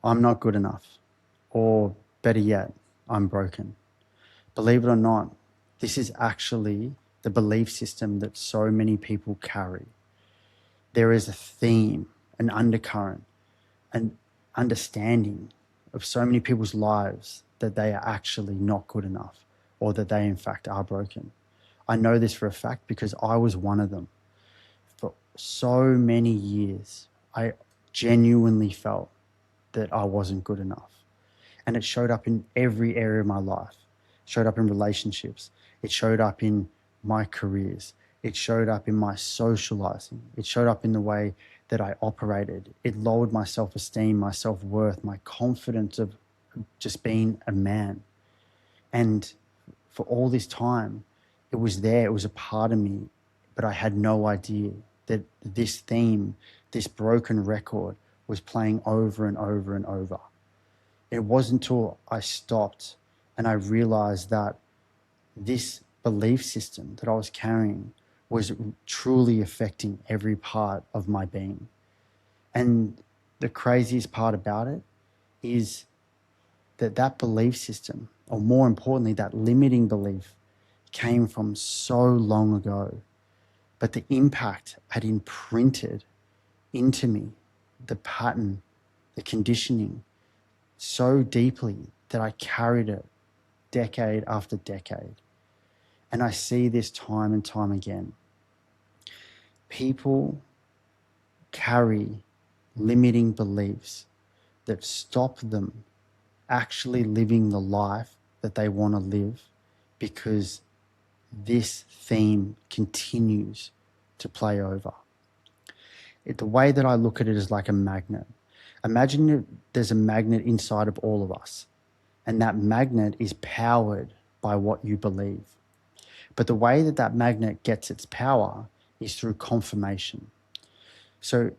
I'm not good enough, or better yet, I'm broken. Believe it or not, this is actually the belief system that so many people carry. There is a theme, an undercurrent, an understanding of so many people's lives that they are actually not good enough, or that they in fact are broken. I know this for a fact because I was one of them. For so many years, I genuinely felt that I wasn't good enough. And it showed up in every area of my life. It showed up in relationships. It showed up in my careers. It showed up in my socializing. It showed up in the way that I operated. It lowered my self-esteem, my self-worth, my confidence of just being a man. And for all this time, it was there. It was a part of me, but I had no idea that this theme, this broken record, was playing over and over and over. It wasn't until I stopped and I realized that this belief system that I was carrying was truly affecting every part of my being. And the craziest part about it is that that belief system, or more importantly, that limiting belief, came from so long ago. But the impact had imprinted into me the pattern, the conditioning, so deeply that I carried it decade after decade. And I see this time and time again. People carry limiting beliefs that stop them actually living the life that they want to live because this theme continues to play over. The way that I look at it is like a magnet. Imagine there's a magnet inside of all of us, and that magnet is powered by what you believe. But the way that that magnet gets its power is through confirmation. So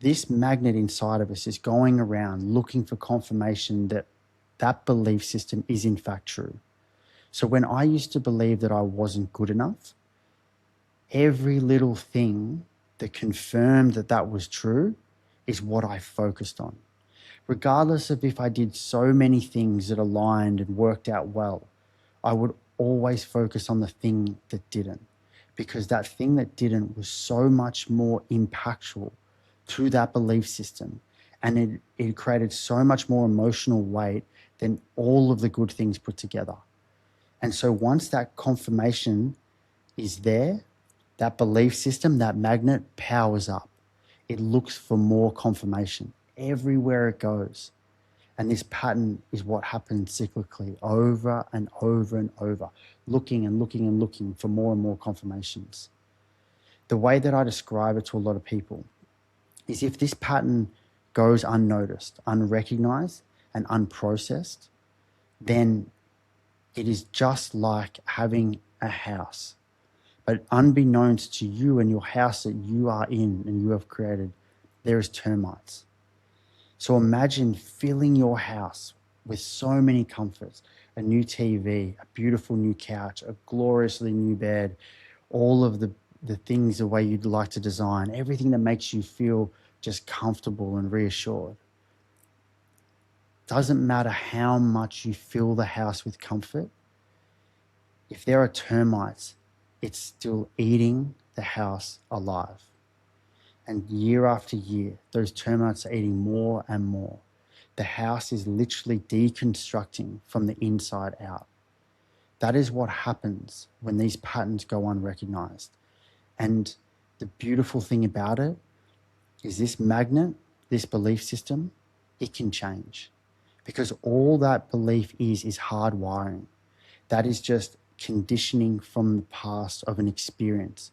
this magnet inside of us is going around looking for confirmation that that belief system is in fact true. So when I used to believe that I wasn't good enough, every little thing that confirmed that that was true is what I focused on. Regardless of if I did so many things that aligned and worked out well, I would always focus on the thing that didn't, because that thing that didn't was so much more impactful to that belief system, and it created so much more emotional weight than all of the good things put together. And so once that confirmation is there, that belief system, that magnet powers up. It looks for more confirmation everywhere it goes. And this pattern is what happens cyclically over and over and over, looking and looking and looking for more and more confirmations. The way that I describe it to a lot of people is if this pattern goes unnoticed, unrecognized, and unprocessed, then it is just like having a house. But unbeknownst to you and your house that you are in and you have created, there is termites. So imagine filling your house with so many comforts, a new TV, a beautiful new couch, a gloriously new bed, all of the things the way you'd like to design, everything that makes you feel just comfortable and reassured. Doesn't matter how much you fill the house with comfort, if there are termites, it's still eating the house alive. And year after year, those termites are eating more and more. The house is literally deconstructing from the inside out. That is what happens when these patterns go unrecognized. And the beautiful thing about it is this magnet, this belief system, it can change. Because all that belief is hardwiring. That is just conditioning from the past of an experience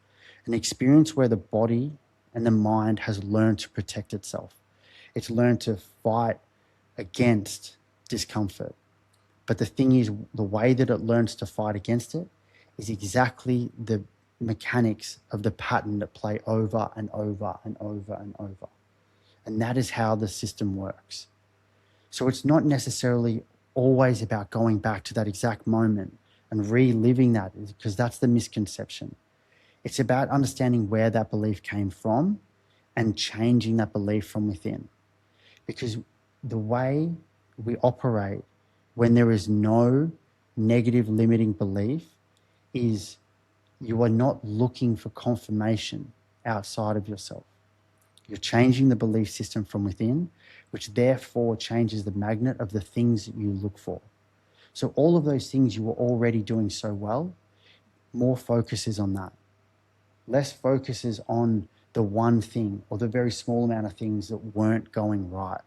where the body and the mind has learned to protect itself. It's learned to fight against discomfort. But the thing is, the way that it learns to fight against it is exactly the mechanics of the pattern that play over and over and over and over. And that is how the system works. So it's not necessarily always about going back to that exact moment and reliving that, because that's the misconception. It's about understanding where that belief came from and changing that belief from within. Because the way we operate when there is no negative limiting belief is you are not looking for confirmation outside of yourself. You're changing the belief system from within, which therefore changes the magnet of the things that you look for. So all of those things you were already doing so well, more focus is on that. Less focus is on the one thing or the very small amount of things that weren't going right.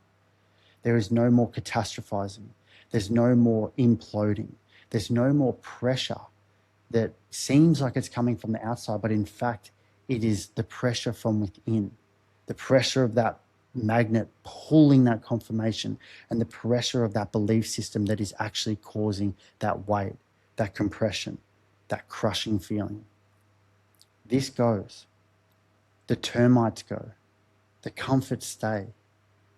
There is no more catastrophizing. There's no more imploding. There's no more pressure that seems like it's coming from the outside, but in fact, it is the pressure from within, the pressure of that magnet pulling that confirmation and the pressure of that belief system that is actually causing that weight, that compression, that crushing feeling. This goes. The termites go. The comforts stay.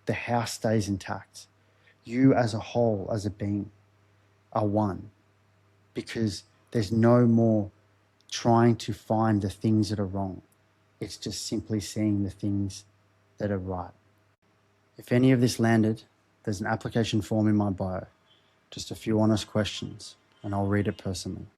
The house stays intact. You as a whole, as a being, are one, because there's no more trying to find the things that are wrong. It's just simply seeing the things that are right. If any of this landed, there's an application form in my bio. Just a few honest questions, and I'll read it personally.